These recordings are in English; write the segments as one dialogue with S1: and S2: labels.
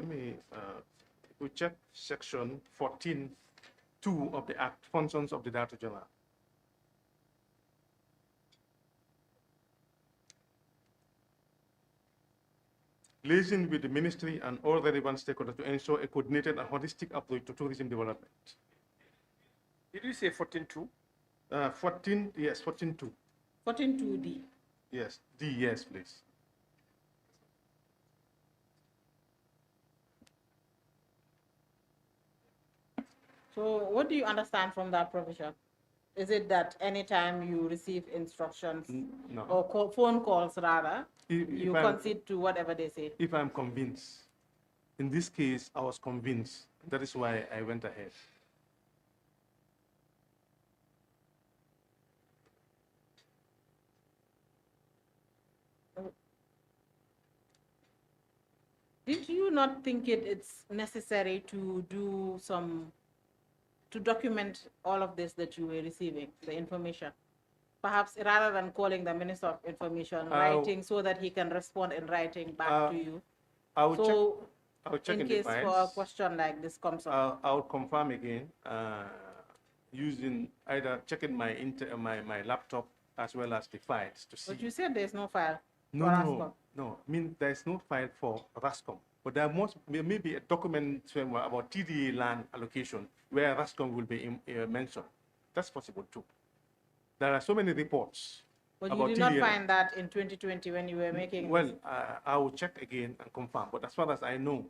S1: let me we check section 14(2) of the Act, functions of the Director General. Liaising with the ministry and all relevant stakeholders to ensure a coordinated and holistic approach to tourism development.
S2: Did you say 14.2?
S1: 14, yes, 14.2.
S3: 14.2D.
S1: Yes, D, yes, please.
S3: So what do you understand from that provision? Is it that anytime you receive instructions
S1: No.
S3: or phone calls rather, you concede to whatever they say?
S1: If I'm convinced. In this case, I was convinced. That is why I went ahead.
S3: Did you not think it's necessary to do to document all of this that you were receiving, the information? Perhaps rather than calling the Minister of Information, writing so that he can respond in writing back to you.
S1: I'll check
S3: in case for a question like this comes up.
S1: I'll confirm again using either checking my my laptop as well as the files to see.
S3: But you said there's no file.
S1: No. I mean, there's no file for Rascom, but there may be a document about TDA land allocation where Rascom will be mentioned. That's possible too. There are so many reports.
S3: But you did not find that in 2020 when you were making.
S1: Well, I will check again and confirm. But as far as I know,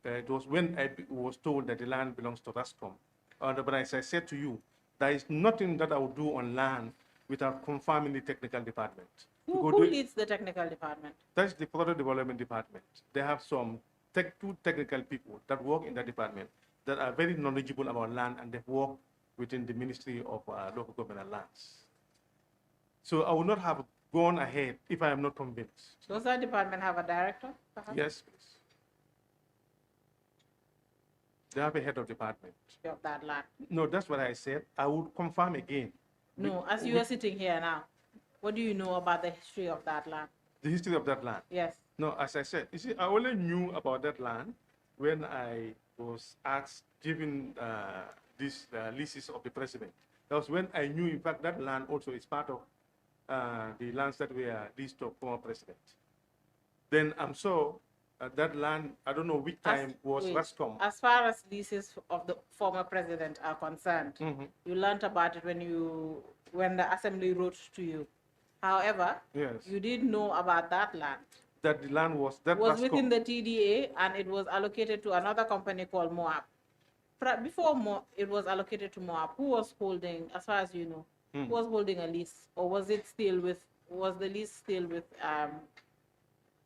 S1: it was when I was told that the land belongs to Rascom. But as I said to you, there is nothing that I will do on land without confirming the technical department.
S3: Who leads the technical department?
S1: That's the Product Development Department. They have some two technical people that work in that department that are very knowledgeable about land, and they've worked within the Ministry of Local Government and Lands. So I would not have gone ahead if I am not convinced.
S3: Does that department have a director, perhaps?
S1: Yes, please. They have a head of department.
S3: Of that land?
S1: No, that's what I said. I would confirm again.
S3: No, as you are sitting here now, what do you know about the history of that land?
S1: The history of that land?
S3: Yes.
S1: No, as I said, you see, I only knew about that land when I was asked, given these leases of the president. That was when I knew, in fact, that land also is part of the lands that were leased to former president. Then I'm sure that land, I don't know which time was Rascom.
S3: As far as leases of the former president are concerned, you learned about it when the assembly wrote to you. However, you did know about that land.
S1: That the land was
S3: within the TDA, and it was allocated to another company called Moab. Before it was allocated to Moab, who was holding, as far as you know, who was holding a lease, or was the lease still with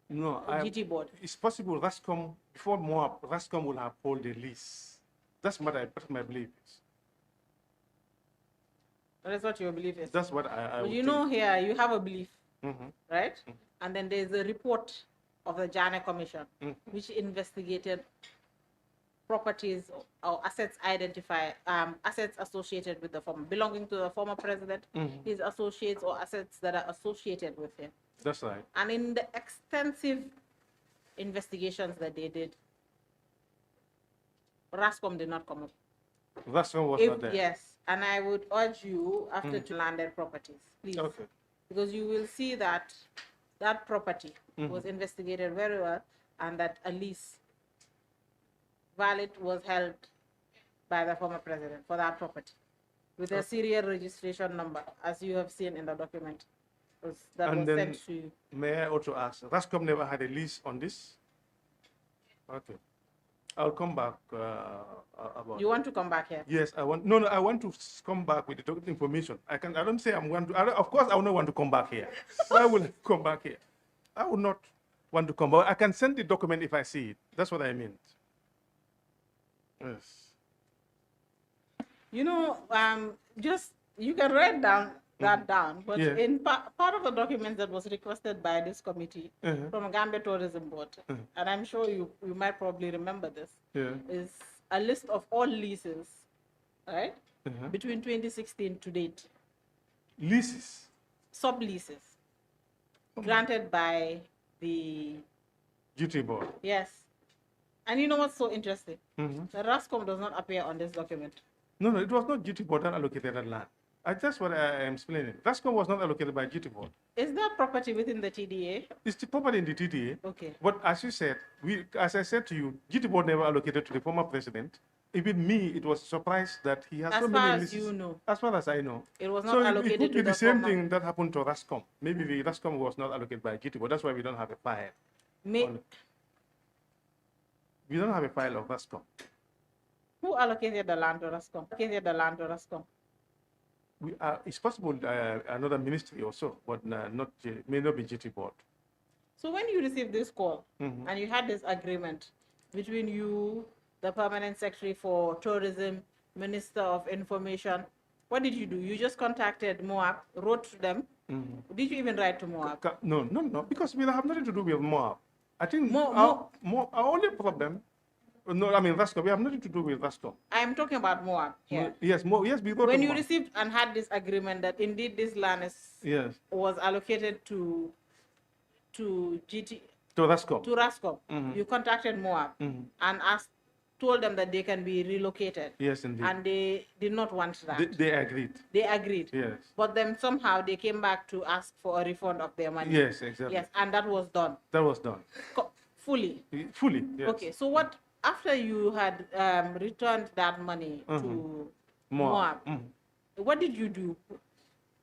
S1: no,
S3: GT board?
S1: It's possible Rascom, before Moab, Rascom will have held the lease. That's what my belief is.
S3: That's what your belief is?
S1: That's what I
S3: well, you know, here you have a belief, right? And then there's a report of the Jammeh Commission, which investigated properties or assets assets associated with the belonging to the former president, his associates, or assets that are associated with him.
S1: That's right.
S3: And in the extensive investigations that they did, Rascom did not come up.
S1: Rascom was not there.
S3: Yes, and I would urge you after to landed properties, please.
S1: Okay.
S3: Because you will see that that property was investigated very well, and that a lease valid was held by the former president for that property with a serial registration number, as you have seen in the document that was sent to you.
S1: May I also ask, Rascom never had a lease on this? Okay. I'll come back about.
S3: You want to come back here?
S1: Yes, I want. No, I want to come back with the information. I don't say I'm going to. Of course, I will not want to come back here. Why will I come back here? I would not want to come back. I can send the document if I see it. That's what I meant. Yes.
S3: You know, just you can write that down, but in part of the documents that was requested by this committee from Gambia Tourism Board, and I'm sure you might probably remember this, is a list of all leases, right, between 2016 to date.
S1: Leases?
S3: Sub-leases granted by the
S1: duty board.
S3: Yes. And you know what's so interesting? The Rascom does not appear on this document.
S1: No, it was not GT board that allocated that land. That's what I am explaining. Rascom was not allocated by GT board.
S3: Is that property within the TDA?
S1: It's the property in the TDA.
S3: Okay.
S1: But as you said, as I said to you, GT board never allocated to the former president. Even me, it was a surprise that he has so many leases.
S3: As far as you know.
S1: As far as I know.
S3: It was not allocated
S1: it could be
S3: to
S1: the same
S3: former...
S1: thing that happened to Rascom. Maybe the Rascom was not allocated by GT board. That's why we don't have a file. We don't have a file of Rascom.
S3: Who allocated the land to Rascom?
S1: It's possible another ministry or so, but may not be GT board.
S3: So when you received this call and you had this agreement between you, the permanent secretary for tourism, minister of information, what did you do? You just contacted Moab, wrote to them. Did you even write to Moab?
S1: No, because we have nothing to do with Moab. I think our only problem, Rascom, we have nothing to do with Rascom.
S3: I am talking about Moab here.
S1: Yes, we wrote
S3: when
S1: to
S3: you
S1: Moab.
S3: Received and had this agreement that indeed this land was allocated to Rascom, you contacted Moab and told them that they can be relocated.
S1: Yes, indeed.
S3: And they did not want that.
S1: They agreed.
S3: They agreed.
S1: Yes.
S3: But then somehow they came back to ask for a refund of their money.
S1: Yes, exactly.
S3: Yes, and that was done.
S1: That was done.
S3: Fully.
S1: Fully, yes.
S3: Okay, so what, after you had returned that money to Moab, what did you do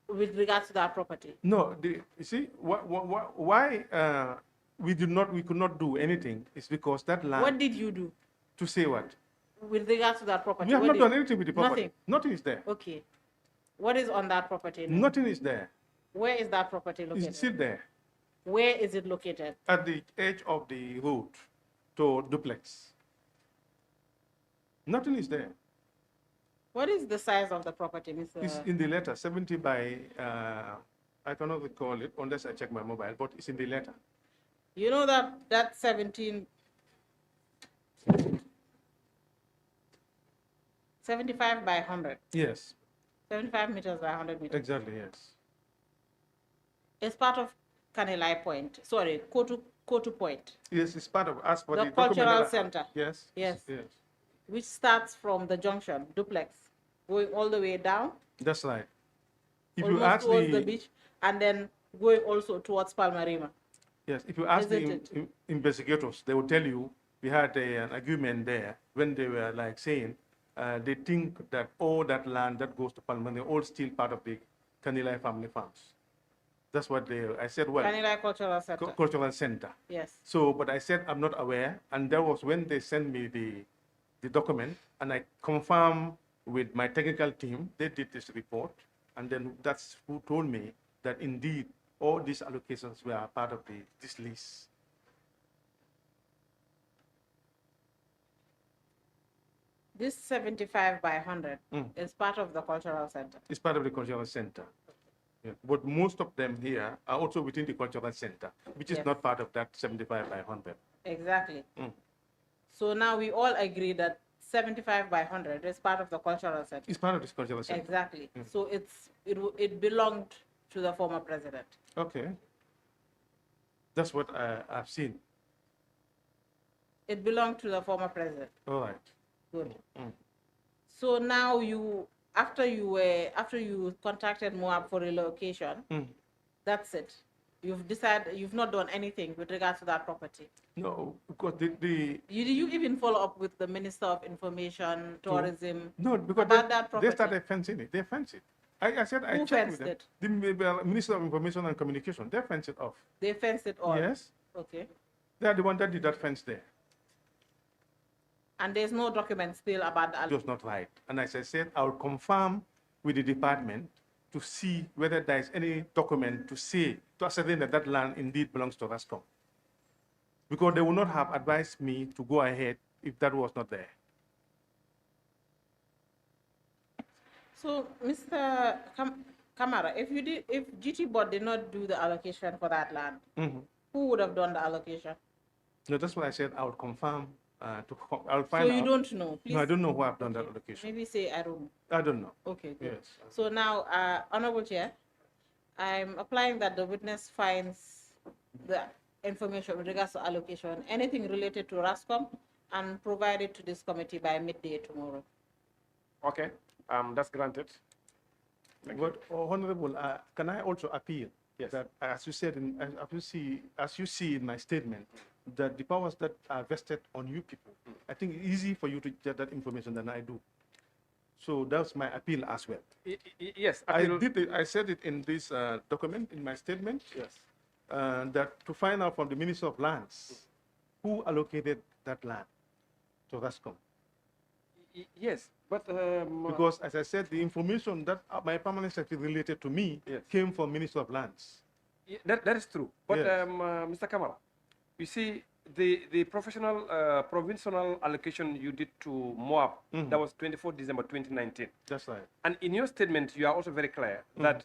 S3: with regards to that property?
S1: No, you see, why we could not do anything is because that land...
S3: What did you do?
S1: To say what?
S3: With regards to that property?
S1: We have not done anything with the property. Nothing is there.
S3: Okay. What is on that property now?
S1: Nothing is there.
S3: Where is that property located?
S1: It's still there.
S3: Where is it located?
S1: At the edge of the road to duplex. Nothing is there.
S3: What is the size of the property, Mr.?
S1: It's in the letter, 70 by, I cannot recall it unless I check my mobile, but it's in the letter.
S3: You know that 75 by 100?
S1: Yes.
S3: 75 meters by 100 meters?
S1: Exactly, yes.
S3: It's part of Kanilai Point. Sorry, Kotu Point.
S1: Yes, it's part of us for
S3: the cultural center.
S1: Yes.
S3: Yes. Which starts from the junction, duplex, going all the way down.
S1: That's right. If
S3: you ask towards the beach, and then going also towards Palmarima.
S1: Yes, if you ask the investigators, they will tell you we had an agreement there when they were like saying they think that all that land that goes to Palmarima, all still part of the Kanilai family farms. That's what I said, well.
S3: Kanilai Cultural Center.
S1: Cultural Center.
S3: Yes.
S1: So, but I said I'm not aware, and that was when they sent me the document, and I confirmed with my technical team, they did this report, and then that's who told me that indeed all these allocations were part of this lease.
S3: This 75 by 100 is part of the cultural center.
S1: It's part of the cultural center. Yeah. But most of them here are also within the cultural center, which is not part of that 75 by 100.
S3: Exactly. So now we all agree that 75 by 100 is part of the cultural center.
S1: It's part of this cultural center.
S3: Exactly. So it belonged to the former president.
S1: Okay. That's what I've seen.
S3: It belonged to the former president.
S1: All right.
S3: Good. So now after you contacted Moab for relocation, that's it. You've decided you've not done anything with regards to that property.
S1: No, because
S3: Did you even follow up with the Minister of Information, Tourism?
S1: No, because
S3: about that property?
S1: They started fencing it. They fenced it. I said I checked with them. The Minister of Information and Communication, they fenced it off.
S3: They fenced it off?
S1: Yes.
S3: Okay.
S1: They are the one that did that fence there.
S3: And there's no document still about that?
S1: It was not right. And as I said, I will confirm with the department to see whether there is any document to ascertain that that land indeed belongs to Rascom. Because they would not have advised me to go ahead if that was not there.
S3: So, Mr. Camara, if GT board did not do the allocation for that land, who would have done the allocation?
S1: No, that's what I said. I would confirm. I'll find out.
S3: So you don't know? Please?
S1: No, I don't know who have done that allocation.
S3: Maybe say I don't know.
S1: I don't know.
S3: Okay, good.
S1: Yes.
S3: So now, Honorable Chair, I'm applying that the witness finds the information with regards to allocation, anything related to Rascom and provide it to this committee by midday tomorrow.
S2: Okay, that's granted.
S1: But Honorable, can I also appeal that, as you said, as you see in my statement, that the powers that are vested on you people, I think it's easy for you to get that information than I do. So that's my appeal as well.
S2: Yes,
S1: I said it in this document, in my statement.
S2: Yes.
S1: That to find out from the Minister of Lands who allocated that land to Rascom.
S2: Yes, but
S1: because, as I said, the information that my permanent secretary related to me came from Minister of Lands.
S2: That is true. But Mr. Camara, you see, the provincial allocation you did to Moab, that was 24 December 2019.
S1: That's right.
S2: And in your statement, you are also very clear that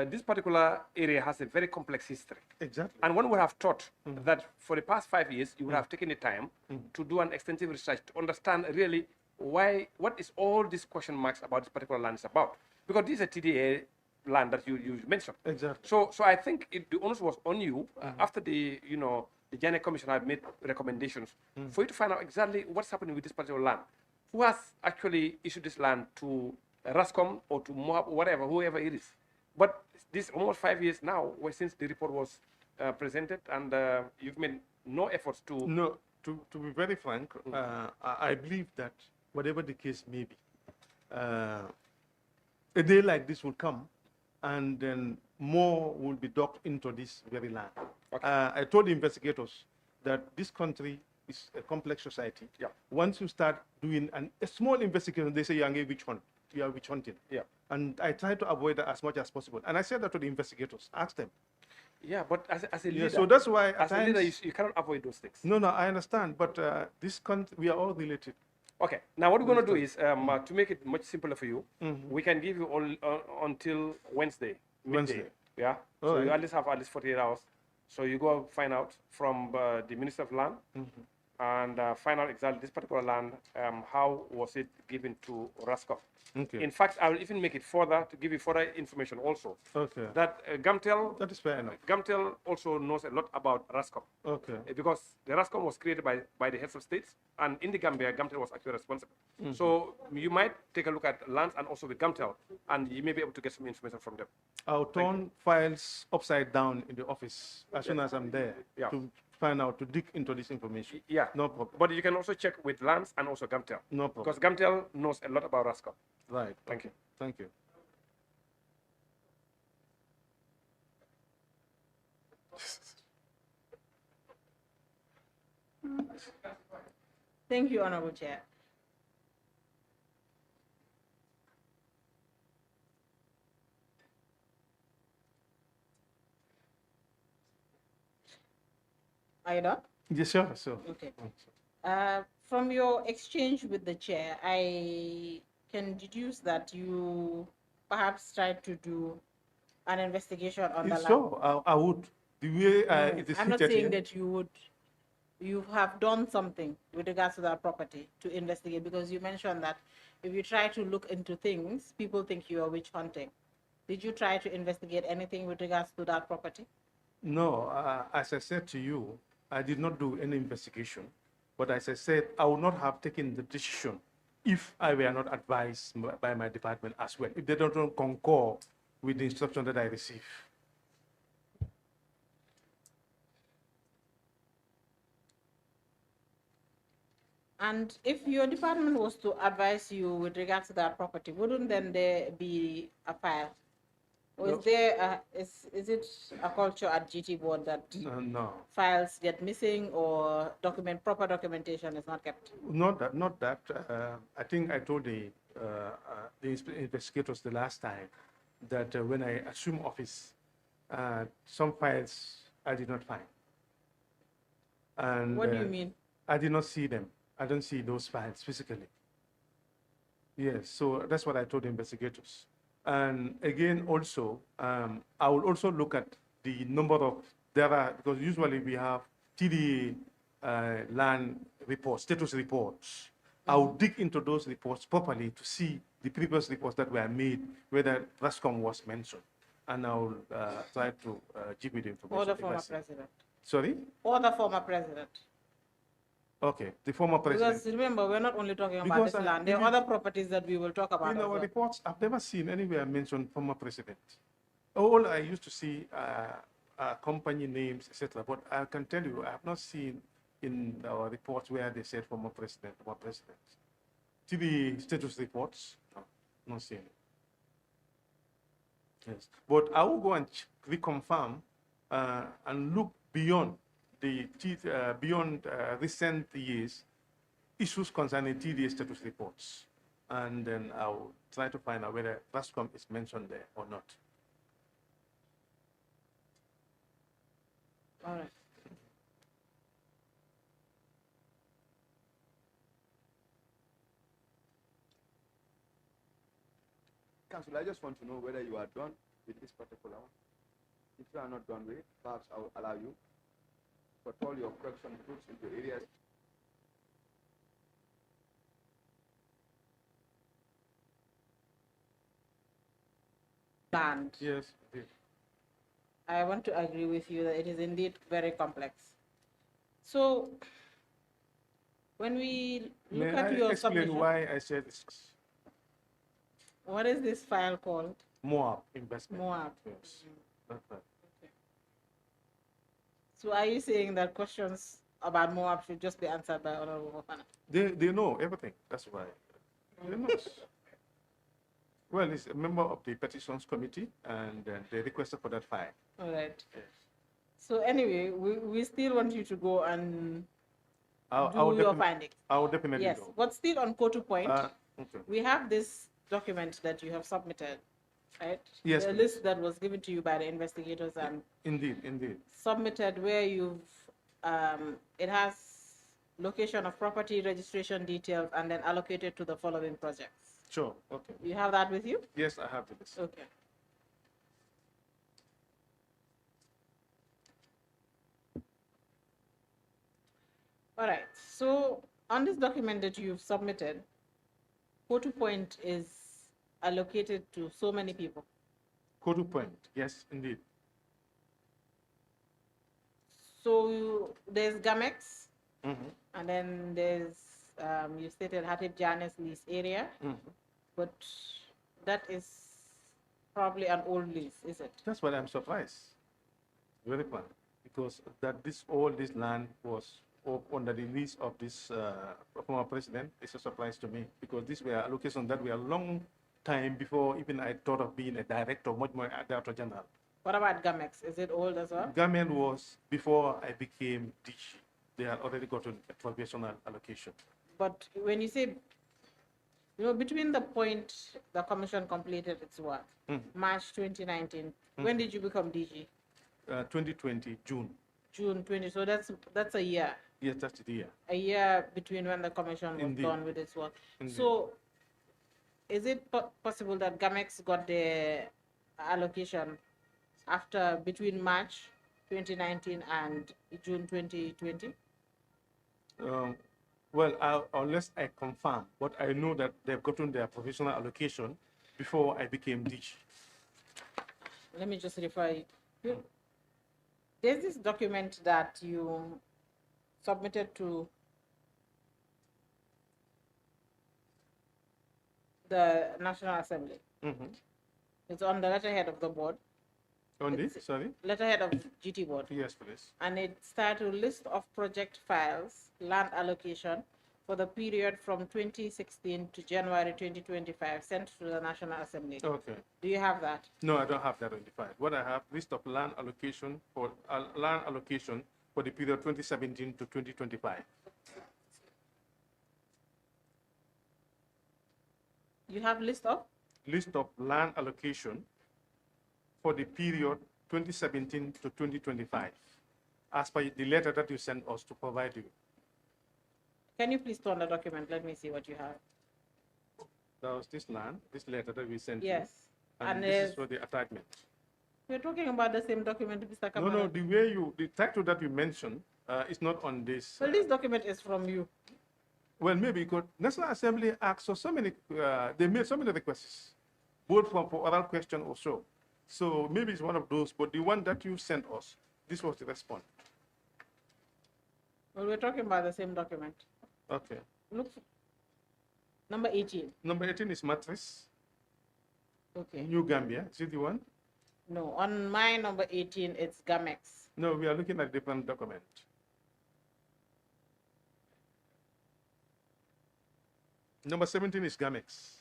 S2: this particular area has a very complex history.
S1: Exactly.
S2: And one would have thought that for the past 5 years, you would have taken the time to do an extensive research to understand really what is all these question marks about this particular land is about. Because this is a TDA land that you mentioned.
S1: Exactly.
S2: So I think the onus was on you after the Jammeh Commission had made recommendations for you to find out exactly what's happening with this particular land. Who has actually issued this land to Rascom or to Moab or whatever, whoever it is. But this almost 5 years now, since the report was presented, and you've made no efforts to...
S1: No, to be very frank, I believe that whatever the case may be, a day like this will come, and then more will be docked into this very land. Okay. I told the investigators that this country is a complex society.
S2: Yeah.
S1: Once you start doing a small investigation, they say you are witch hunt. You are witch hunting.
S2: Yeah.
S1: And I try to avoid that as much as possible. And I said that to the investigators. Ask them.
S2: Yeah, but as a leader,
S1: so that's why
S2: as a leader, you cannot avoid those things.
S1: No, I understand. But this country, we are all related.
S2: Okay. Now, what we're going to do is, to make it much simpler for you, we can give you all until Wednesday. Midday. Yeah. So you at least have 48 hours. So you go find out from the Minister of Land and find out exactly this particular land, how was it given to Rascom.
S1: Okay.
S2: In fact, I will even make it further to give you further information also.
S1: Okay.
S2: That Gamtel,
S1: that is fair enough.
S2: Gamtel also knows a lot about Rascom.
S1: Okay.
S2: Because the Rascom was created by the heads of states, and in the Gambia, Gamtel was actually responsible. So you might take a look at lands and also with Gamtel, and you may be able to get some information from them.
S1: I'll turn files upside down in the office as soon as I'm there to find out, to dig into this information.
S2: Yeah.
S1: No problem.
S2: But you can also check with lands and also Gamtel.
S1: No problem.
S2: Because Gamtel knows a lot about Rascom.
S1: Right.
S2: Thank you.
S1: Thank you.
S3: Thank you, Honorable Chair. Are you done?
S1: Yes, sure. So.
S3: Okay. From your exchange with the chair, I can deduce that you perhaps tried to do an investigation on the land.
S1: Sure, I would. The way it is
S3: I'm not saying that you would. You have done something with regards to that property to investigate, because you mentioned that if you try to look into things, people think you are witch hunting. Did you try to investigate anything with regards to that property?
S1: No, as I said to you, I did not do any investigation. But as I said, I would not have taken the decision if I were not advised by my department as well, if they don't concur with the instruction that I receive.
S3: And if your department was to advise you with regards to that property, wouldn't then there be a file? Or is there is it a culture at GT board that
S1: no
S3: files get missing or proper documentation is not kept?
S1: Not that. I think I told the investigators the last time that when I assumed office, some files I did not find. And
S3: what do you mean?
S1: I did not see them. I don't see those files physically. Yes, so that's what I told the investigators. And again, also, I will also look at the number of, because usually we have TDA land reports, status reports. I will dig into those reports properly to see the previous reports that were made, whether Rascom was mentioned. And I will try to give you the information.
S3: Or the former president.
S1: Sorry?
S3: Or the former president.
S1: Okay, the former president.
S3: Because remember, we're not only talking about this land. There are other properties that we will talk about.
S1: In our reports, I've never seen anywhere mentioned former president. All I used to see company names, etc. But I can tell you, I have not seen in our reports where they said former president, former president. TV status reports, no, not seeing it. Yes, but I will go and reconfirm and look beyond the recent years issues concerning TDA status reports, and then I'll try to find out whether Rascom is mentioned there or not.
S3: All right.
S4: Council, I just want to know whether you are done with this particular one. If you are not done with it, perhaps I will allow you to put all your question groups into areas.
S3: Land.
S1: Yes.
S3: I want to agree with you that it is indeed very complex. So, when we look at your submission,
S1: why I said this?
S3: What is this file called?
S1: Moab investment.
S3: Moab.
S1: Yes. That's right.
S3: Okay. So, are you saying that questions about Moab should just be answered by Honorable Mofana?
S1: They know everything. That's why. They know. Well, it's a member of the petitions committee, and they requested for that file.
S3: All right.
S1: Yes.
S3: So anyway, we still want you to go and
S1: I'll
S3: do your findings.
S1: I will definitely
S3: yes,
S1: go.
S3: but still on Kotu point,
S1: Okay.
S3: we have this document that you have submitted, right?
S1: Yes,
S3: the
S1: please.
S3: list that was given to you by the investigators and
S1: Indeed.
S3: submitted, where you've it has location of property, registration details, and then allocated to the following projects.
S1: Sure. Okay.
S3: You have that with you?
S1: Yes, I have this.
S3: Okay. All right. So on this document that you've submitted, Kotu Point is allocated to so many people.
S1: Kotu Point. Yes, indeed.
S3: So there's Jammeh'S,
S1: Mm-hmm.
S3: and then there's you stated Jammeh'S lease area, but that is probably an old lease, is it?
S1: That's why I'm surprised. Very fun, because all this land was under the lease of this former president. It's a surprise to me, because these were allocations that were a long time before even I thought of being a director, much more a director general.
S3: What about Jammeh'S? Is it old as well?
S1: Jammeh was before I became DG. They had already gotten a provisional allocation.
S3: But when you say, between the point the commission completed its work, March 2019, when did you become DG?
S1: 2020, June.
S3: June 20, so that's a year.
S1: Yes, that's the year.
S3: A year between when the commission was
S1: Indeed.
S3: done with its work.
S1: Indeed.
S3: So, is it possible that Jammeh'S got the allocation between March 2019 and June 2020?
S1: Well, unless I confirm, but I know that they've gotten their provisional allocation before I became DG.
S3: Let me just refer you. There's this document that you submitted to the National Assembly. It's on the letterhead of the board.
S1: On this, sorry?
S3: Letterhead of GT board.
S1: Yes, please.
S3: And it's titled List of Project Files, Land Allocation for the period from 2016 to January 2025, sent to the National Assembly.
S1: Okay.
S3: Do you have that?
S1: No, I don't have that identified. What I have, list of land allocation for the period 2017 to 2025.
S3: You have list of?
S1: List of land allocation for the period 2017 to 2025, as per the letter that you sent us to provide you.
S3: Can you please turn the document? Let me see what you have.
S1: That was this letter that we sent
S3: Yes.
S1: you. And this is for the attachment.
S3: We're talking about the same document, Mr. Camara.
S1: No, the title that you mentioned is not on this.
S3: Well, this document is from you.
S1: Well, maybe because National Assembly asked for so many, they made so many requests, both for oral question or so. So maybe it's one of those, but the one that you sent us, this was the response.
S3: Well, we're talking about the same document.
S1: Okay.
S3: Look, number 18.
S1: Number 18 is mattress.
S3: Okay.
S1: New Gambia. Is it the one?
S3: No, on my number 18, it's Jammeh'S.
S1: No, we are looking at different document. Number 17 is Jammeh'S.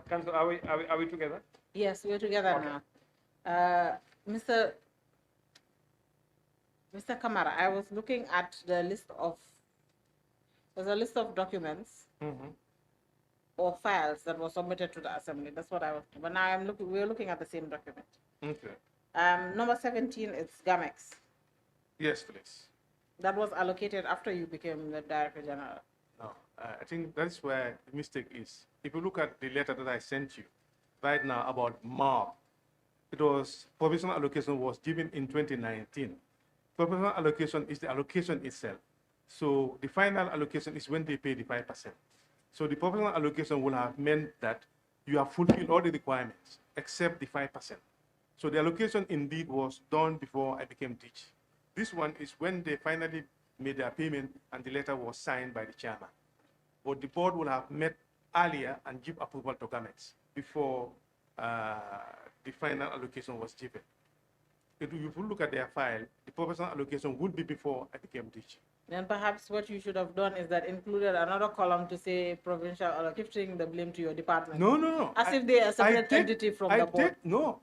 S2: Council, are we together?
S3: Yes, we're together
S2: Okay.
S3: now. Mr. Camara, I was looking at the list of, there's a list of documents or files that were submitted to the assembly. That's what I was, but now we're looking at the same document.
S1: Okay.
S3: Number 17 is Jammeh'S.
S1: Yes, please.
S3: That was allocated after you became the Director General.
S1: No, I think that's where the mistake is. If you look at the letter that I sent you right now about MARP, it was provisional allocation was given in 2019. Provisional allocation is the allocation itself. So the final allocation is when they pay the 5%. So the provisional allocation will have meant that you have fulfilled all the requirements except the 5%. So the allocation indeed was done before I became DG. This one is when they finally made their payment and the letter was signed by the chairman. But the board will have met earlier and give approval to Jammeh'S before the final allocation was given. If you look at their file, the provisional allocation would be before I became DG.
S3: Then perhaps what you should have done is that included another column to say provincial or shifting the blame to your department.
S1: No.
S3: As if they are a separate entity from the board.
S1: No,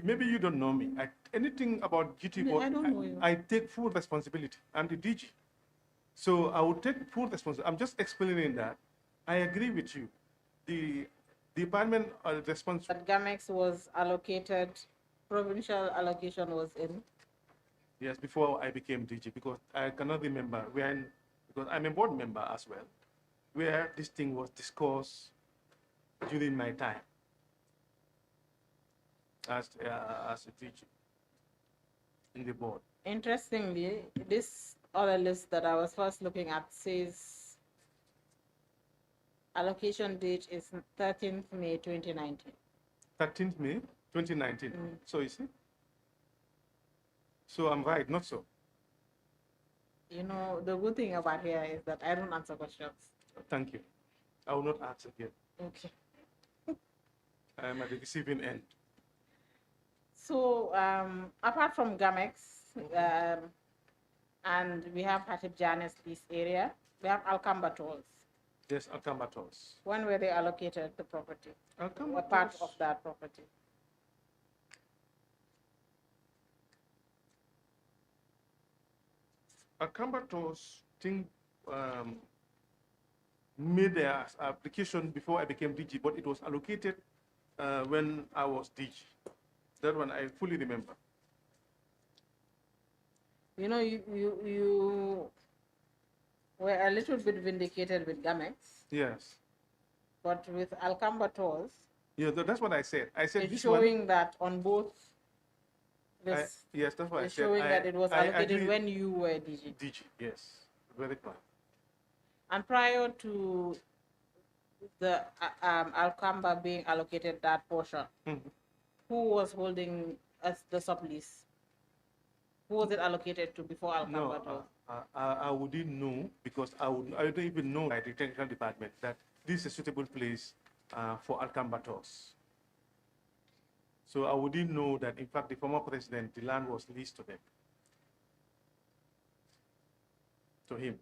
S1: maybe you don't know me. Anything about GT board,
S3: I don't know you.
S1: I take full responsibility. I'm the DG. So I will take full responsibility. I'm just explaining that. I agree with you. The department responsible.
S3: But Jammeh'S was allocated, provincial allocation was in.
S1: Yes, before I became DG, because I cannot remember when, because I'm a board member as well, where this thing was discussed during my time as a DG in the board.
S3: Interestingly, this other list that I was first looking at says allocation date is 13th May 2019.
S1: 13th May 2019. So you see? So I'm right, not so.
S3: You know, the good thing about here is that I don't answer questions.
S1: Thank you. I will not answer again.
S3: Okay.
S1: I'm at the receiving end.
S3: So apart from Jammeh'S, and we have Jammeh'S lease area, we have Alcamba tolls.
S1: Yes, Alcamba tolls.
S3: When were they allocated the property?
S1: Alcamba
S3: Or part
S1: tolls.
S3: of that property?
S1: Alcamba tolls made their application before I became DG, but it was allocated when I was DG. That one I fully remember.
S3: You know, you were a little bit vindicated with Jammeh'S,
S1: Yes.
S3: but with Alcamba tolls,
S1: Yeah, that's what I said. I said
S3: it's
S1: this
S3: showing
S1: one.
S3: that on both this,
S1: Yes, that's what I
S3: it's
S1: said.
S3: showing that it was
S1: I
S3: allocated
S1: agree.
S3: when you were DG.
S1: DG, yes. Very clear.
S3: And prior to the Alcamba being allocated that portion, who was holding the sublease? Who was it allocated to before Alcamba?
S1: No, I wouldn't know because I don't even know at the technical department that this is a suitable place for Alcamba tolls. So I wouldn't know that, in fact, the former president, the land was leased to them, to him.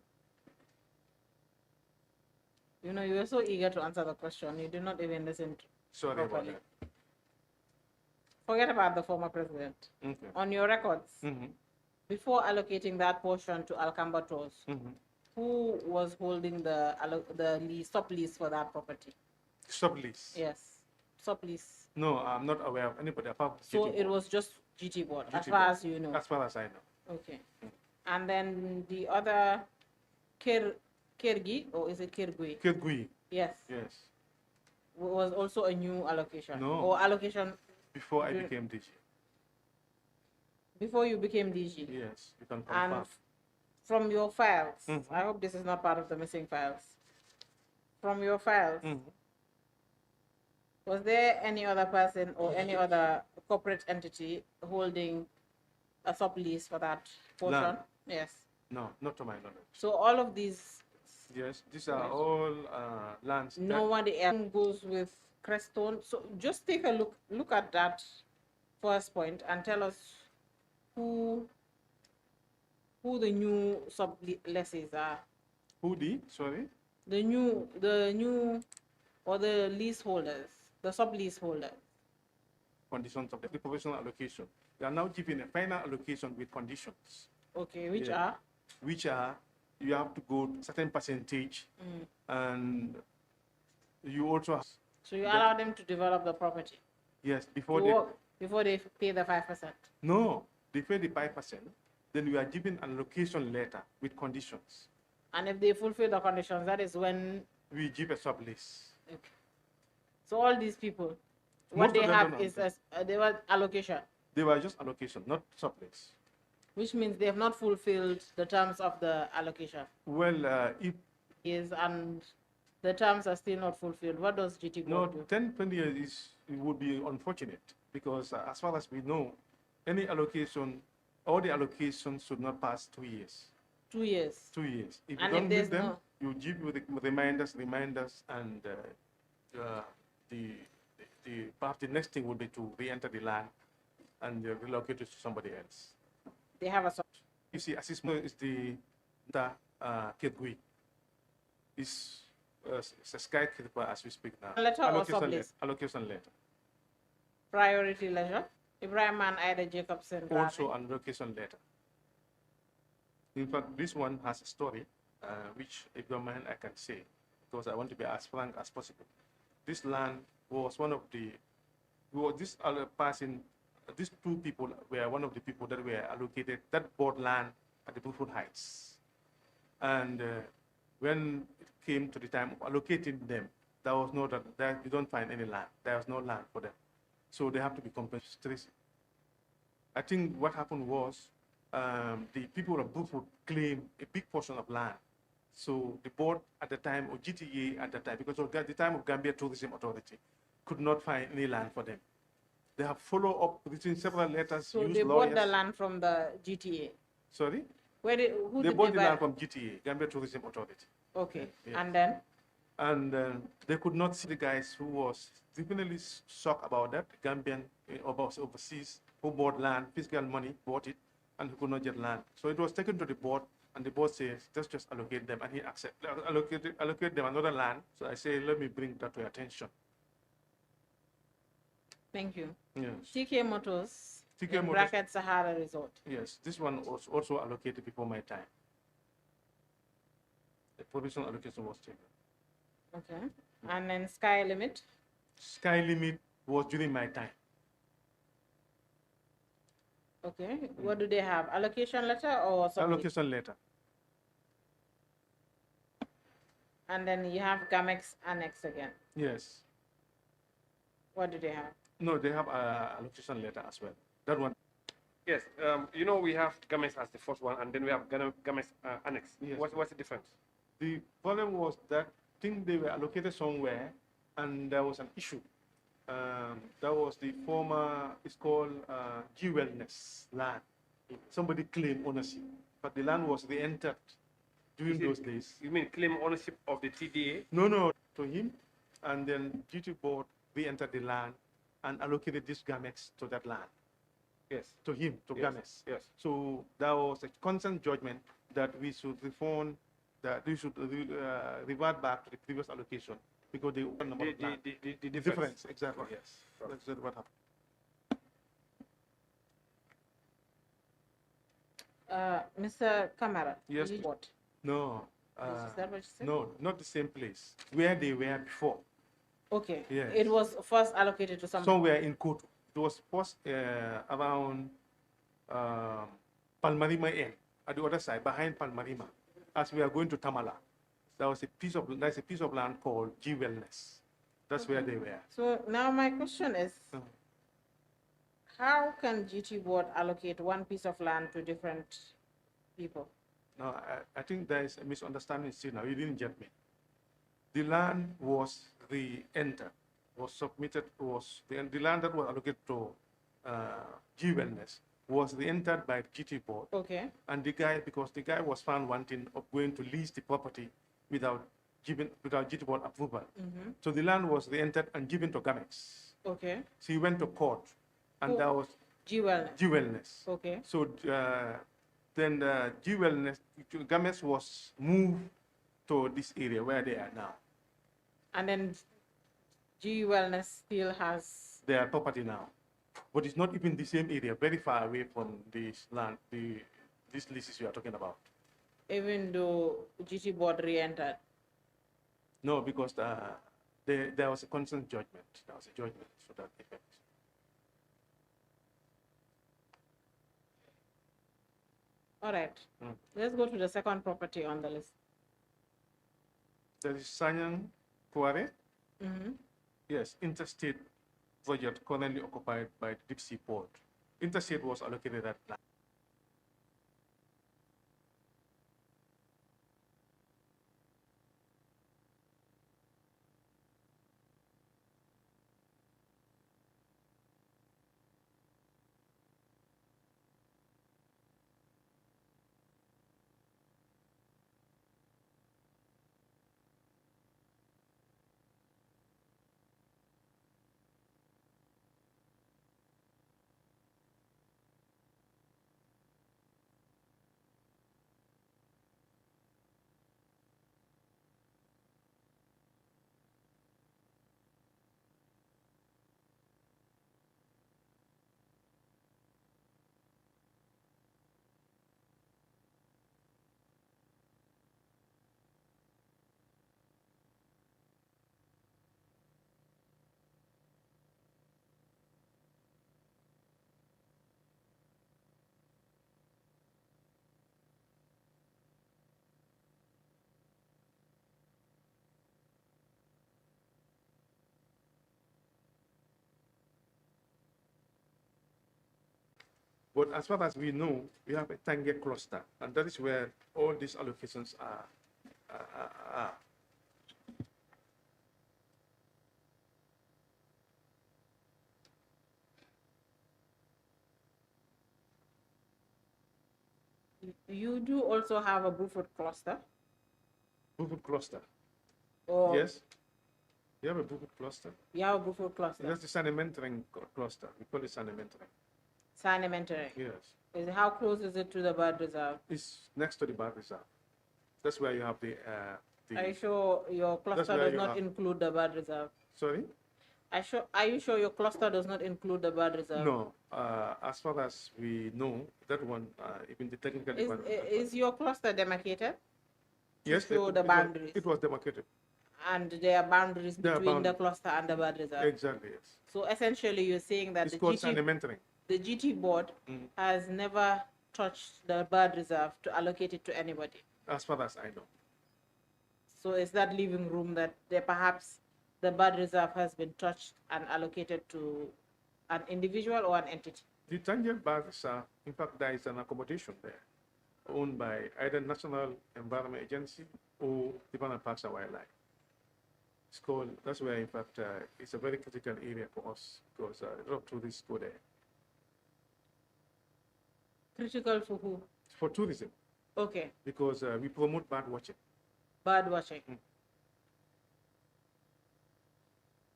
S3: You know, you were so eager to answer the question, you did not even listen
S1: Sorry about
S3: properly.
S1: that.
S3: Forget about the former president.
S1: Okay.
S3: On your records,
S1: Mm-hmm.
S3: before allocating that portion to Alcamba tolls, who was holding the lease, sublease for that property?
S1: Sublease?
S3: Yes, sublease.
S1: No, I'm not aware of anybody apart from
S3: So
S1: GT
S3: it
S1: board.
S3: was just GT board, as
S1: GT
S3: far
S1: board.
S3: as you know.
S1: As far as I know.
S3: Okay. And then the other Kirgi, or is it Kirgui?
S1: Kirgui,
S3: Yes.
S1: yes.
S3: Was also a new allocation.
S1: No.
S3: Or allocation
S1: Before I became DG.
S3: before you became DG.
S1: Yes, you can confirm.
S3: And from your files, I hope this is not part of the missing files. From your files, was there any other person or any other corporate entity holding a sublease for that portion?
S1: Land.
S3: Yes.
S1: No, not to my knowledge.
S3: So all of these.
S1: Yes, these are all lands.
S3: No one else goes with Crestone. So just take a look at that first point and tell us who the new sub-lessees are.
S1: Who the, sorry?
S3: The new, or the leaseholders, the sub-leaseholders.
S1: Conditions of the provisional allocation. They are now giving a final allocation with conditions.
S3: Okay, which are?
S1: Which are, you have to go to a certain percentage, and you also have.
S3: So you allow them to develop the property?
S1: Yes, before
S3: they pay the 5%?
S1: No, they pay the 5%, then we are given an allocation letter with conditions.
S3: And if they fulfill the conditions, that is when?
S1: We give a sublease.
S3: Okay. So all these people, what they have is, they were allocation?
S1: They were just allocation, not sublease.
S3: Which means they have not fulfilled the terms of the allocation?
S1: Well, if...
S3: Yes, and the terms are still not fulfilled. What does GT
S1: No,
S3: do?
S1: 10, 20 years it would be unfortunate, because as far as we know, any allocation, all the allocations should not pass 2 years. 2 years? 2 years. If you don't meet them, you give with reminders, and perhaps the next thing would be to re-enter the land and relocate it to somebody else.
S3: They have a...
S1: You see, assessment is the Kegui. It's a skyscraper as we speak now.
S3: Letter or sublease?
S1: Allocation letter.
S3: Priority letter? Ibrahim and Ida Jacobson.
S1: Also an allocation letter. In fact, this one has a story, which, if you don't mind, I can say, because I want to be as frank as possible. This land was one of the, these two people were one of the people that were allocated, that bought land at the Bruford Heights. And when it came to the time of allocating them, there was no, you don't find any land. There was no land for them. So they have to be compensated. I think what happened was, the people of Bruford claimed a big portion of land. So the board at the time, or GTA at the time, because at the time of Gambia Tourism Authority, could not find any land for them. They have followed up within several letters.
S3: So they bought the land from the GTA? Sorry?
S1: They bought the land from GTA, Gambia Tourism Authority.
S3: Okay, yes. And then?
S1: And they could not see the guys who was definitely shocked about that, Gambian overseas, who bought land, physical money, bought it, and who could not get land. So it was taken to the board, and the board says, let's just allocate them, and he accepted, allocate them another land. So I say, let me bring that to your attention.
S3: Thank you.
S1: Yes.
S3: TK Motors, in bracket Sahara Resort.
S1: Yes, this one was also allocated before my time. The provisional allocation was taken.
S3: Okay. And then Sky Limit?
S1: Sky Limit was during my time.
S3: Okay. What do they have? Allocation letter or something?
S1: Allocation letter.
S3: And then you have Jammeh'S Annex again?
S1: Yes.
S3: What do they have?
S1: No, they have allocation letter as well. That one.
S2: Yes. You know, we have Jammeh'S as the first one, and then we have Jammeh'S Annex.
S1: Yes.
S2: What's the difference?
S1: The problem was that they were allocated somewhere, and there was an issue. That was the former, it's called Wellingara land. Somebody claimed ownership, but the land was re-entered during those days.
S2: You mean claim ownership of the TDA?
S1: No, to him. And then GT board re-entered the land and allocated this Jammeh'S to that land.
S2: Yes.
S1: To him, to Jammeh'S.
S2: Yes.
S1: So there was a consent judgment that we should refund, that we should revert back to the previous allocation because the difference. Exactly.
S2: Yes.
S1: That's what happened.
S3: Mr. Camara.
S1: Yes.
S3: What?
S1: No.
S3: Is that what you said?
S1: No, not the same place where they were before.
S3: Okay.
S1: Yes.
S3: It was first allocated to
S1: somewhere in Kotu. It was first around Palmarima End, at the other side, behind Palmarima. As we are going to Tamala, there's a piece of land called Wellingara. That's where they were.
S3: So now my question is, how can GT board allocate one piece of land to different people?
S1: No, I think there is a misunderstanding still now. You didn't get me. The land was re-entered, was submitted, the land that was allocated to Wellness was re-entered by the GT board.
S3: Okay.
S1: And because the guy was found wanting of going to lease the property without GT board approval. So the land was re-entered and given to Jammeh'S.
S3: Okay.
S1: So he went to court, and that was Wellness.
S3: Okay.
S1: So then Jammeh'S was moved to this area where they are now.
S3: And then Wellness still has
S1: their property now, but it's not even the same area, very far away from this land, these leases you are talking about.
S3: Even though GT board re-entered?
S1: No, because there was a consent judgment. There was a judgment for that effect.
S3: All right. Let's go to the second property on the list.
S1: There is Sanyang Kuare. Yes, interstate project currently occupied by the deep sea port. Interstate was allocated at land. But as far as we know, we have a Tanga cluster, and that is where all these allocations are.
S3: You do also have a Beaufort cluster?
S1: Beaufort cluster?
S3: Or
S1: yes. You have a Beaufort cluster?
S3: You have a Beaufort cluster?
S1: That's the sedimentary cluster. We call it sedimentary.
S3: Sedimentary?
S1: Yes.
S3: How close is it to the bird reserve?
S1: It's next to the bird reserve. That's where you have the
S3: Are you sure your cluster does not include the bird reserve?
S1: Sorry?
S3: Are you sure your cluster does not include the bird reserve?
S1: No. As far as we know, that one, even the technical department.
S3: Is your cluster demarcated?
S1: Yes.
S3: To show the boundaries?
S1: It was demarcated.
S3: And there are boundaries between the cluster and the bird reserve?
S1: Exactly, yes.
S3: So essentially you're saying that
S1: it's called sedimentary.
S3: The GT board has never touched the bird reserve to allocate it to anybody?
S1: As far as I know.
S3: So is that leaving room that perhaps the bird reserve has been touched and allocated to an individual or an entity?
S1: The Tanga bird reserve, in fact, there is an accommodation there owned by either National Environment Agency or Department of Parks and Wildlife. It's called, that's where, in fact, it's a very critical area for us because a lot of tourists go there.
S3: Critical for who?
S1: For tourism.
S3: Okay.
S1: Because we promote bird watching.
S3: Bird watching.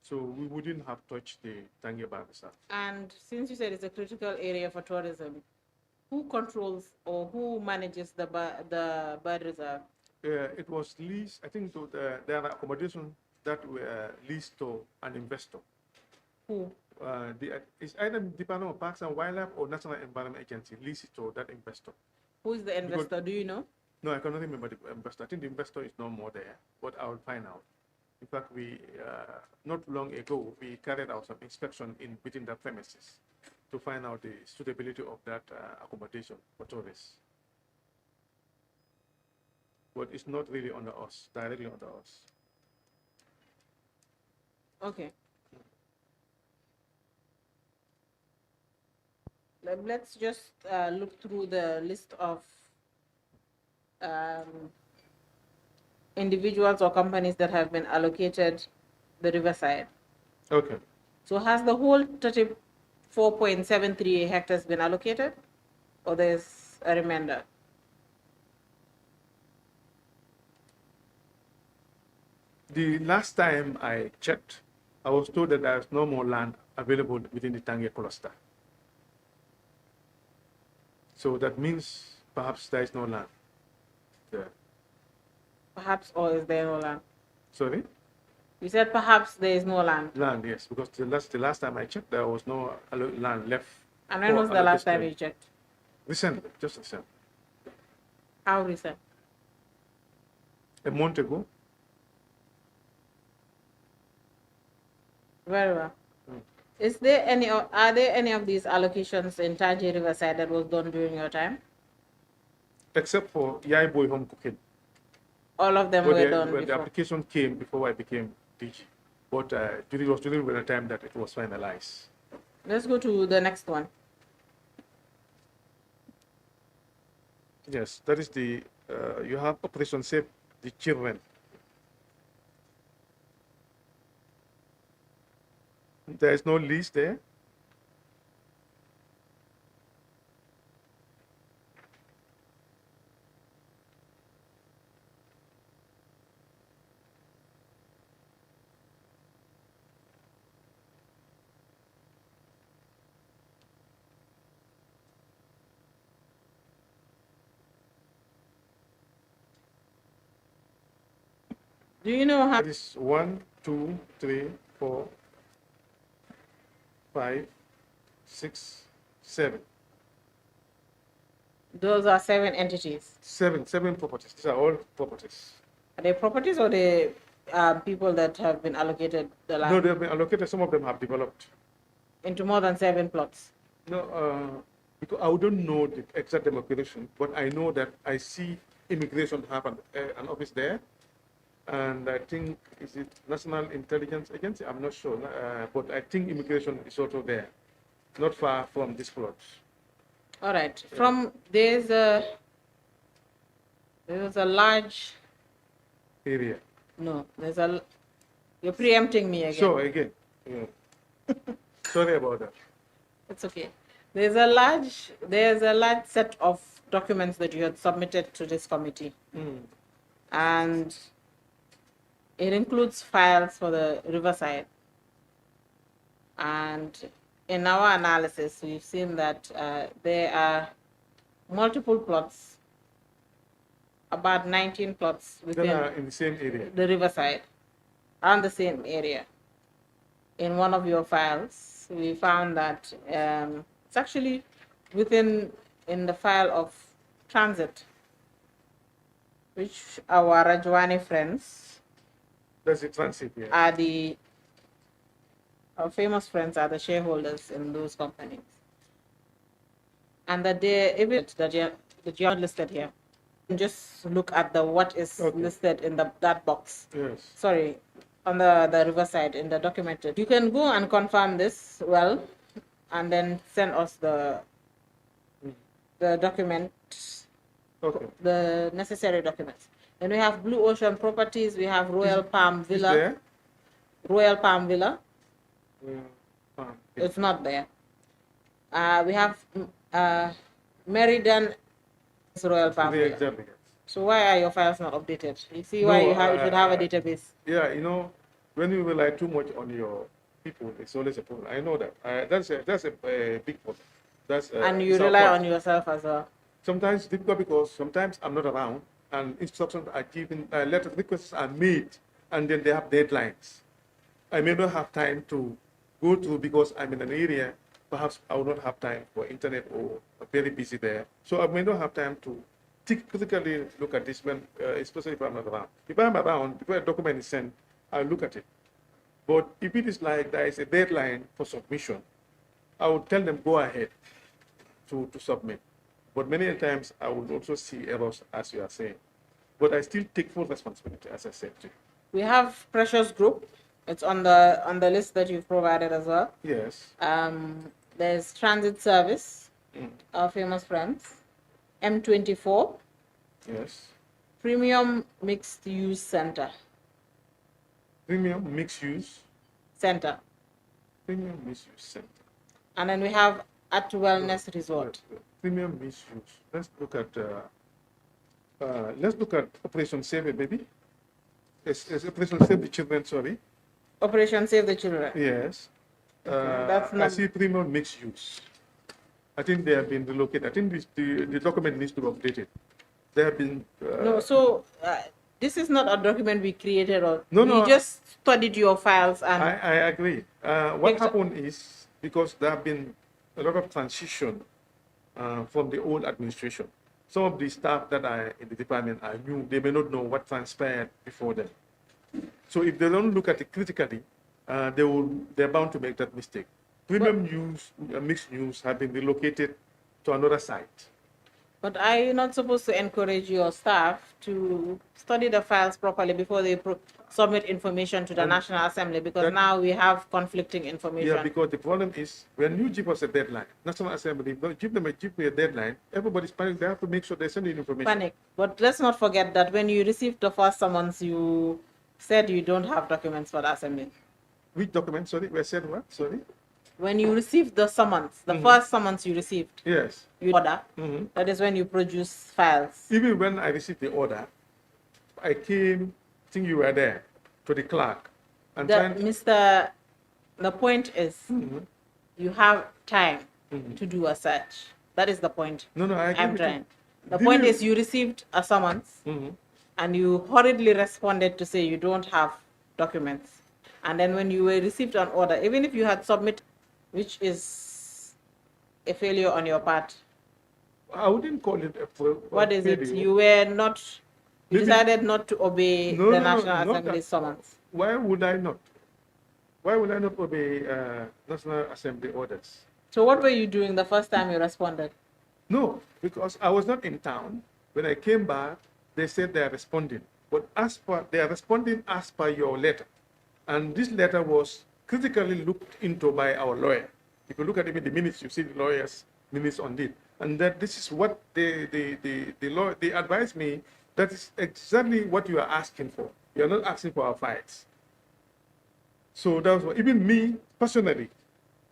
S1: So we wouldn't have touched the Tanga bird reserve.
S3: And since you said it's a critical area for tourism, who controls or who manages the bird reserve?
S1: It was leased, I think there are accommodations that were leased to an investor.
S3: Who?
S1: It's either Department of Parks and Wildlife or National Environment Agency leased it to that investor.
S3: Who is the investor? Do you know?
S1: No, I cannot remember the investor. I think the investor is no more there, but I will find out. In fact, we not long ago we carried out some inspection within the premises to find out the suitability of that accommodation for tourists. But it's not really under us, directly under us.
S3: Okay. Let's just look through the list of individuals or companies that have been allocated the riverside.
S1: Okay.
S3: So has the whole 34.73 hectares been allocated, or there's a remainder?
S1: The last time I checked, I was told that there is no more land available within the Tanga cluster. So that means perhaps there is no land there.
S3: Perhaps, or is there no land?
S1: Sorry?
S3: You said perhaps there is no land.
S1: Land, yes, because the last time I checked, there was no land left.
S3: And when was the last time you checked?
S1: Recent, just recent.
S3: How recent?
S1: A month ago.
S3: Very well. Are there any of these allocations in Taji Riverside that was done during your time?
S1: Except for Yai Boy Home Cooking.
S3: All of them were done before?
S1: The application came before I became DG. But it was during the time that it was finalized.
S3: Let's go to the next one.
S1: Yes, that is the, you have Operation Save the Children. There is no lease there.
S3: Do you know how?
S1: That is 1, 2, 3, 4, 5, 6, 7.
S3: Those are 7 entities.
S1: Seven properties. These are all properties.
S3: Are they properties or the people that have been allocated the land?
S1: No, they have been allocated. Some of them have developed.
S3: Into more than 7 plots?
S1: No, because I don't know the exact demographic, but I know that I see immigration have an office there. And I think, is it National Intelligence Agency? I'm not sure, but I think immigration is also there, not far from this plot.
S3: All right. From there's a large
S1: area.
S3: No, you're preempting me again.
S1: So again, yeah. Sorry about that.
S3: It's okay. There's a large set of documents that you had submitted to this committee, and it includes files for the riverside. And in our analysis, we've seen that there are multiple plots, about 19 plots within
S1: in the same area.
S3: The riverside, around the same area. In one of your files, we found that it's actually in the file of transit, which our Rajwani friends
S1: That's the transit here.
S3: Our famous friends are the shareholders in those companies. And that that you're listed here. Just look at what is listed in that box.
S1: Yes.
S3: Sorry, on the riverside in the documented. You can go and confirm this and then send us the document, the necessary documents. Then we have Blue Ocean Properties. We have Royal Palm Villa. Royal Palm Villa. It's not there. We have Meridian Royal Palm Villa.
S1: Exactly.
S3: So why are your files not updated? You see why you should have a database.
S1: Yeah, when you rely too much on your people, it's always a problem. I know that. That's a big problem.
S3: And you rely on yourself as well.
S1: Sometimes it's difficult because sometimes I'm not around and instructions are given, letter requests are made, and then they have deadlines. I may not have time to go through because I'm in an area, perhaps I will not have time for internet or very busy there. So I may not have time to critically look at this when, especially if I'm not around. If I'm around, before a document is sent, I'll look at it. But if it is like there is a deadline for submission, I would tell them go ahead to submit. But many times I would also see errors, as you are saying. But I still take full responsibility, as I said to you.
S3: We have Precious Group. It's on the list that you've provided as well.
S1: Yes.
S3: There's Transit Service, our famous friends. M24.
S1: Yes.
S3: Premium Mixed Use Center.
S1: Premium Mixed Use
S3: Center.
S1: Premium Mixed Use Center.
S3: And then we have at Wellness Resort.
S1: Premium Mixed Use. Let's look at Operation Save a Baby. Yes, Operation Save the Children, sorry.
S3: Operation Save the Children.
S1: Yes.
S3: That's
S1: I see premium mixed use. I think they have been relocated. I think the document needs to be updated. They have been.
S3: No, so this is not a document we created, or
S1: No,
S3: we just studied your files and.
S1: I agree. What happened is because there have been a lot of transition from the old administration. Some of the staff that are in the department are new. They may not know what transpired before them. So if they don't look at it critically, they're bound to make that mistake. Premium use, mixed use have been relocated to another site.
S3: But are you not supposed to encourage your staff to study the files properly before they submit information to the National Assembly? Because now we have conflicting information.
S1: Yeah, because the problem is when you give us a deadline, National Assembly, give me a deadline, everybody's panicking. They have to make sure they send in information.
S3: Panic. But let's not forget that when you received the first summons, you said you don't have documents for the Assembly.
S1: Which document? Sorry, we said what? Sorry?
S3: When you received the summons, the first summons you received,
S1: yes,
S3: you order, that is when you produce files.
S1: Even when I received the order, I came, I think you were there, to the clerk. And
S3: the point is, you have time to do a search. That is the point.
S1: No,
S3: I'm trying. The point is you received a summons and you hurriedly responded to say you don't have documents. And then when you received an order, even if you had submitted, which is a failure on your part.
S1: I wouldn't call it a failure.
S3: What is it? You were not, you decided not to obey the National Assembly summons.
S1: Why would I not? Why would I not obey National Assembly orders?
S3: So what were you doing the first time you responded?
S1: No, because I was not in town. When I came back, they said they are responding. But they are responding as per your letter. And this letter was critically looked into by our lawyer. If you look at even the minutes, you see the lawyer's minutes on it. And that this is what they advised me, that is exactly what you are asking for. You are not asking for our files. So that was what, even me, personally,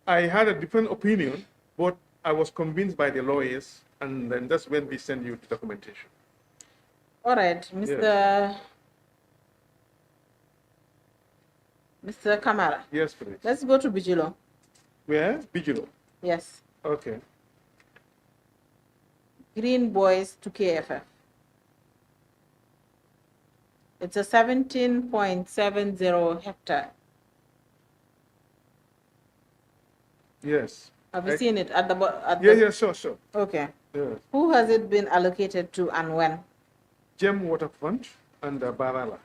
S1: I had a different opinion, but I was convinced by the lawyers, and then that's when we send you the documentation.
S3: All right, Mr. Camara.
S1: Yes, please.
S3: Let's go to Bijilo.
S1: Where? Bijilo?
S3: Yes.
S1: Okay.
S3: Green Boys to KFF. It's a 17.70 hectare.
S1: Yes.
S3: Have you seen it at the
S1: yeah, sure.
S3: Okay.
S1: Yes.
S3: Who has it been allocated to and when?
S1: Jammeh Waterfront and Barala.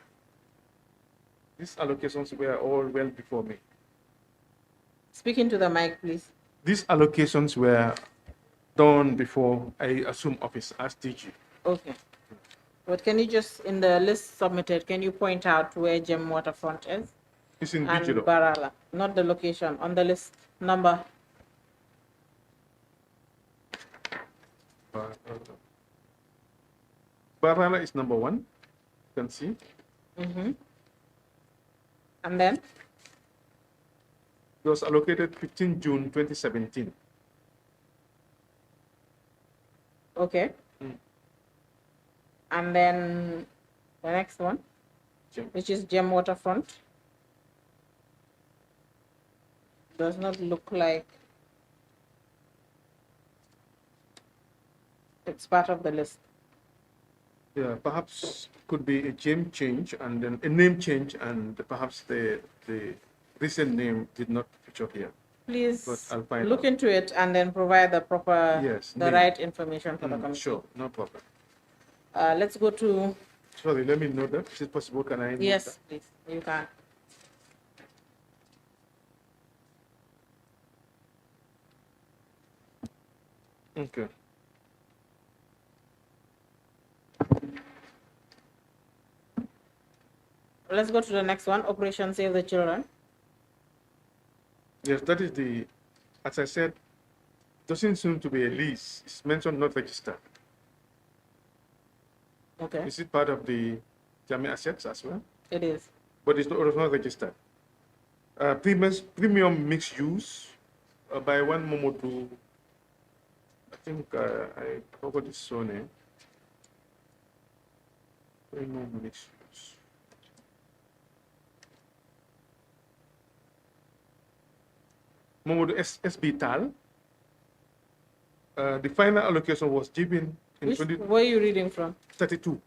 S1: These allocations were all well before me.
S3: Speaking to the mic, please.
S1: These allocations were done before I assumed office as DG.
S3: Okay. But can you just, in the list submitted, can you point out where Jammeh Waterfront is?
S1: It's in
S3: and
S1: Bijilo.
S3: Barala, not the location, on the list number.
S1: Barala is number 1. You can see.
S3: And then?
S1: It was allocated 15 June 2017.
S3: Okay. And then the next one, which is Jammeh Waterfront. Does not look like it's part of the list.
S1: Yeah, perhaps could be a name change and then a name change, and perhaps the recent name did not feature here.
S3: Please
S1: I'll
S3: look into it and then provide the proper,
S1: name.
S3: right information for the committee.
S1: Sure, no problem.
S3: Let's go to.
S1: Sorry, let me know that. Is it possible? Can I?
S3: Yes, please. You can.
S1: Okay.
S3: Let's go to the next one, Operation Save the Children.
S1: Yes, that is the, as I said, doesn't seem to be a lease. It's mentioned not registered.
S3: Okay.
S1: Is it part of the Jammeh assets as well?
S3: It is.
S1: But it's not registered. Premium mixed use by one Momodu. I think I forgot his surname. Premium mixed use. Momodu SB Tal. The final allocation was given in
S3: Where are you reading from?
S1: 32.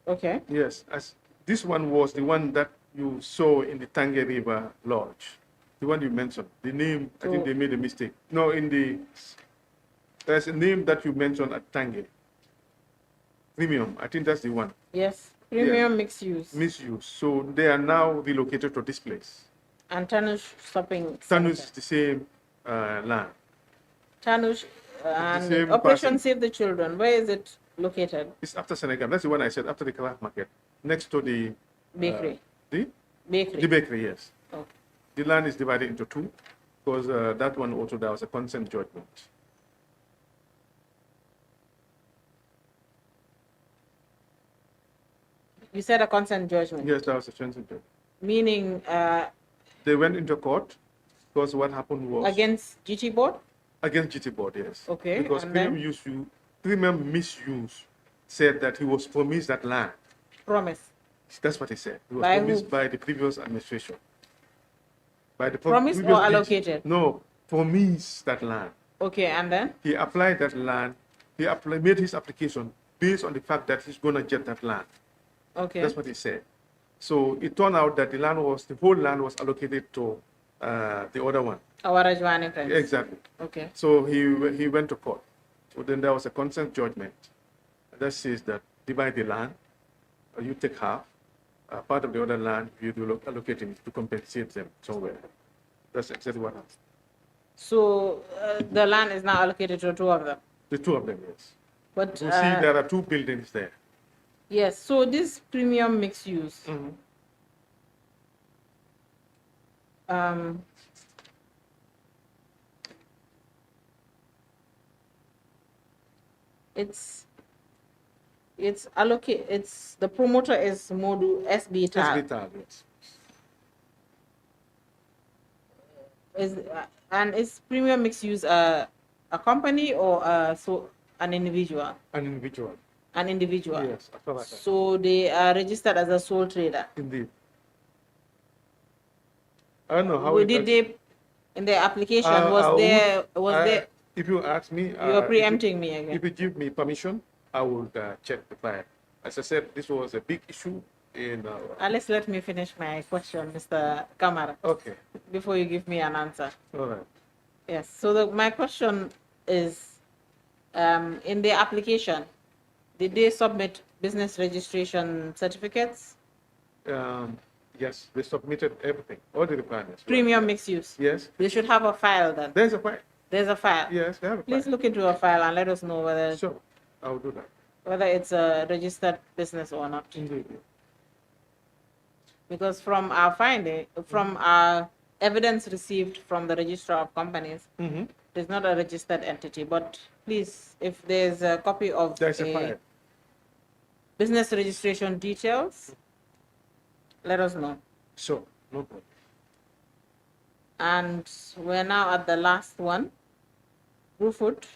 S3: Okay.
S1: Yes, as this one was the one that you saw in the Tanga River Lodge, the one you mentioned. The name, I think they made a mistake. No, there's a name that you mentioned at Tanga. Premium, I think that's the one.
S3: Yes, premium mixed use.
S1: Mixed use. So they are now relocated to this place.
S3: And Tanush shopping.
S1: Tanush is the same land.
S3: Tanush and Operation Save the Children. Where is it located?
S1: It's after Senegal. That's the one I said, after the craft market, next to the
S3: bakery.
S1: The
S3: bakery.
S1: The bakery, yes.
S3: Okay.
S1: The land is divided into two, because that one also there was a consent judgment.
S3: You said a consent judgment.
S1: Yes, that was a consent judgment.
S3: Meaning.
S1: They went into court because what happened was
S3: against GT board.
S1: Against GT board, yes.
S3: Okay.
S1: Because premium misuse said that he was promised that land.
S3: Promise.
S1: That's what he said. He was
S3: by
S1: promised
S3: who?
S1: By the previous administration. By the
S3: promise or allocated?
S1: No, promised that land.
S3: Okay, and then?
S1: He applied that land. He made his application based on the fact that he's going to get that land.
S3: Okay.
S1: That's what he said. So it turned out that the whole land was allocated to the other one.
S3: Our Rajwani friends.
S1: Exactly.
S3: Okay.
S1: So he went to court. So then there was a consent judgment that says that divide the land, you take half, part of the other land you do allocating to compensate them somewhere. That's exactly what happened.
S3: So the land is now allocated to two of them?
S1: The two of them, yes.
S3: But
S1: you see there are two buildings there.
S3: Yes, so this premium mixed use, it's allocated. The promoter is Modu SB Tal.
S1: SB Tal, yes.
S3: And is premium mixed use a company or an individual?
S1: An individual.
S3: An individual.
S1: Yes, after that.
S3: So they are registered as a sole trader.
S1: Indeed. I don't know how.
S3: Did they, in their application, was there?
S1: If you ask me,
S3: you are preempting me again.
S1: If you give me permission, I will check the file. As I said, this was a big issue in.
S3: Alex, let me finish my question, Mr. Camara.
S1: Okay.
S3: Before you give me an answer.
S1: All right.
S3: Yes. So my question is, in their application, did they submit business registration certificates?
S1: Yes, they submitted everything, all the requirements.
S3: Premium mixed use?
S1: Yes.
S3: They should have a file then.
S1: There's a file.
S3: There's a file?
S1: Yes, they have a file.
S3: Please look into a file and let us know whether...
S1: Sure, I will do that.
S3: Whether it's a registered business or not.
S1: Indeed.
S3: Because from our finding, from our evidence received from the registrar of companies, it's not a registered entity. But please, if there's a copy of
S1: there's a file.
S3: Business registration details, let us know.
S1: Sure, no problem.
S3: And we're now at the last one, Brewfoot.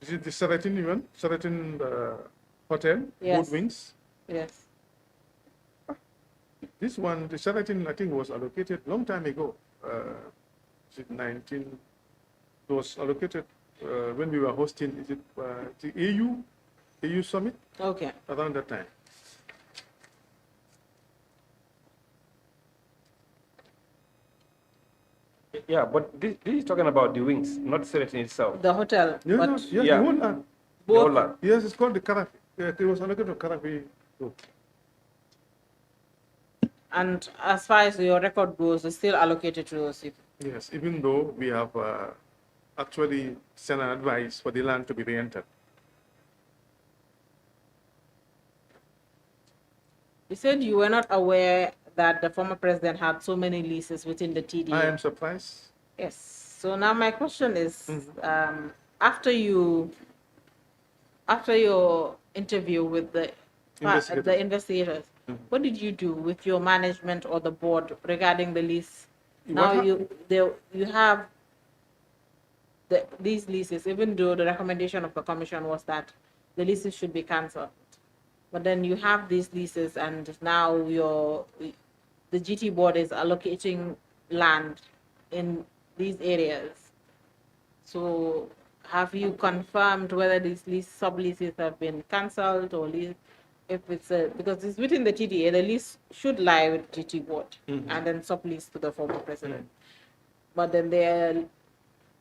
S1: Is it the Sheraton one? Sheraton Hotel?
S3: Yes.
S1: Both wings?
S3: Yes.
S1: This one, the Sheraton, I think, was allocated long time ago. It was allocated when we were hosting, is it the AU Summit?
S3: Okay.
S1: Around that time.
S2: Yeah, but this is talking about the wings, not the Sheraton itself.
S3: The hotel.
S1: Yeah,
S3: but
S1: the whole land.
S2: The whole land.
S1: Yes, it's called the Karafi. It was allocated to Karafi.
S3: And as far as your record goes, it's still allocated to those people.
S1: Yes, even though we have actually sent an advice for the land to be re-entered.
S3: You said you were not aware that the former president had so many leases within the TDA.
S1: I am surprised.
S3: Yes. So now my question is, after your interview with the investigators, what did you do with your management or the board regarding the lease? Now you have these leases, even though the recommendation of the commission was that the leases should be cancelled. But then you have these leases, and now the GT board is allocating land in these areas. So have you confirmed whether these subleases have been cancelled, or if it's because it's within the TDA, the lease should lie with GT board and then sublease to the former president. But then there are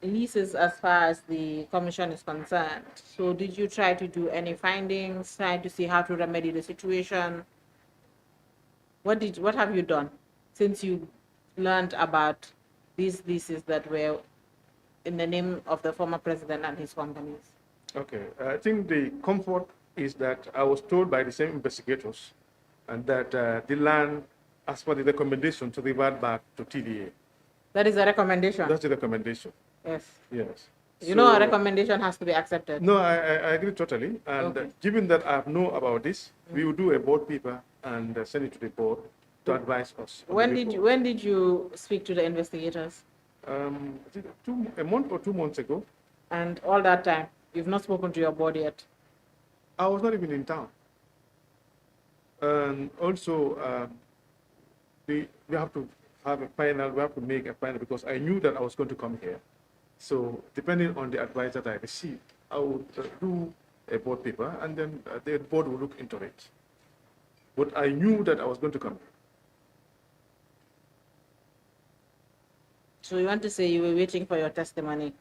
S3: leases as far as the commission is concerned. So did you try to do any findings, try to see how to remedy the situation? What have you done since you learned about these leases that were in the name of the former president and his companies?
S1: Okay, I think the comfort is that I was told by the same investigators and that the land, as per the recommendation, to revert back to TDA.
S3: That is a recommendation?
S1: That's the recommendation.
S3: Yes.
S1: Yes.
S3: You know, a recommendation has to be accepted.
S1: No, I agree totally. And given that I know about this, we will do a board paper and send it to the board to advise us.
S3: When did you speak to the investigators?
S1: A month or 2 months ago.
S3: And all that time, you've not spoken to your board yet?
S1: I was not even in town. And also, we have to have a final, we have to make a final, because I knew that I was going to come here. So depending on the advice that I received, I would do a board paper, and then the board will look into it. But I knew that I was going to come here.
S3: So you want to say you were waiting for your testimony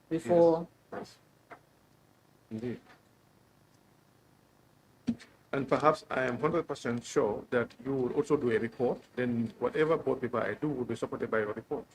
S3: before?
S1: Yes. Indeed. And perhaps I am 100% sure that you will also do a report. Then whatever board paper I do will be supported by your report.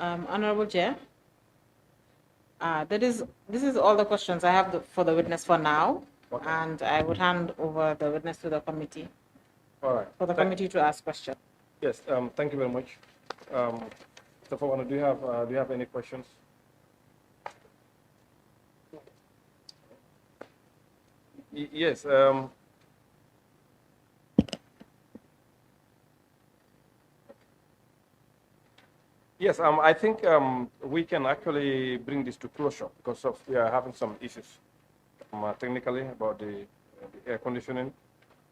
S3: Honorable Chair, this is all the questions I have for the witness for now, and I would hand over the witness to the committee.
S2: All right.
S3: For the committee to ask questions.
S2: Yes. Thank you very much. Mr. Fawano, do you have any questions? Yes. Yes, I think we can actually bring this to closure because we are having some issues technically about the air conditioning.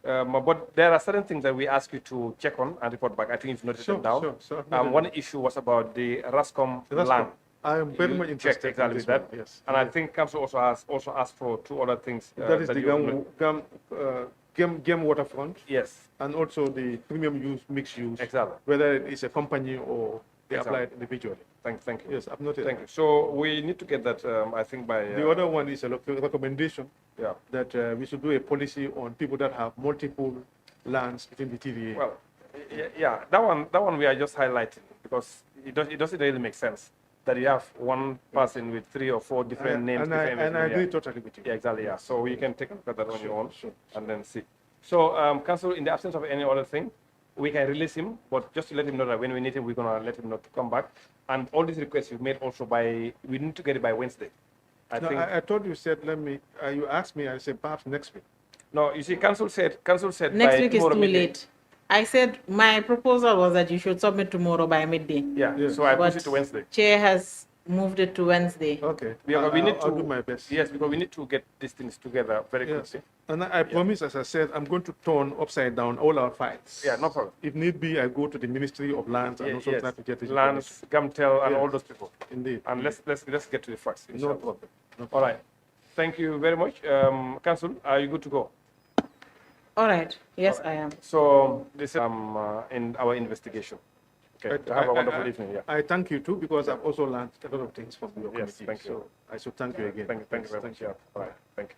S2: But there are certain things that we ask you to check on and report back. I think you've noted them down.
S1: Sure.
S2: One issue was about the Rascom land.
S1: I am very much interested
S2: exactly
S1: in
S2: that.
S1: Yes.
S2: And I think Council also asked for two other things.
S1: That is the Game waterfront.
S2: Yes.
S1: And also the premium use, mixed use.
S2: Exactly.
S1: Whether it is a company or they apply it individually.
S2: Thank you.
S1: Yes, I've noted.
S2: Thank you. So we need to get that, I think, by...
S1: the other one is a recommendation
S2: yeah.
S1: that we should do a policy on people that have multiple lands within the TDA.
S2: Well, yeah, that one we are just highlighting because it doesn't really make sense that you have one person with 3 or 4 different names.
S1: And I agree totally with you.
S2: Yeah, exactly, yeah. So you can take a look at that on your own and then see. So, Council, in the absence of any other thing, we can release him, but just to let him know that when we need him, we're going to let him know to come back. And all these requests you've made also we need to get it by Wednesday.
S1: I thought you said, you asked me, I said perhaps next week.
S2: No, you see, Council said
S3: next week is too late. I said my proposal was that you should submit tomorrow by midday.
S2: Yeah, so I pushed it to Wednesday.
S3: Chair has moved it to Wednesday.
S1: Okay.
S2: I'll
S1: do my best.
S2: Yes, because we need to get these things together very quickly.
S1: And I promise, as I said, I'm going to turn upside down all our files.
S2: Yeah, no problem.
S1: If need be, I go to the Ministry of Lands and also try to get this
S2: Lands, Gamtel, and all those people.
S1: Indeed.
S2: And let's get to the facts.
S1: No problem.
S2: All right. Thank you very much. Council, are you good to go?
S3: All right. Yes, I am.
S2: So this is in our investigation. Okay. Have a wonderful evening. Yeah.
S1: I thank you too, because I've also learned a lot of things from your
S2: Yes,
S1: committee.
S2: thank you.
S1: So I should thank you again.
S2: Thank you very much. Yeah. All right. Thank you.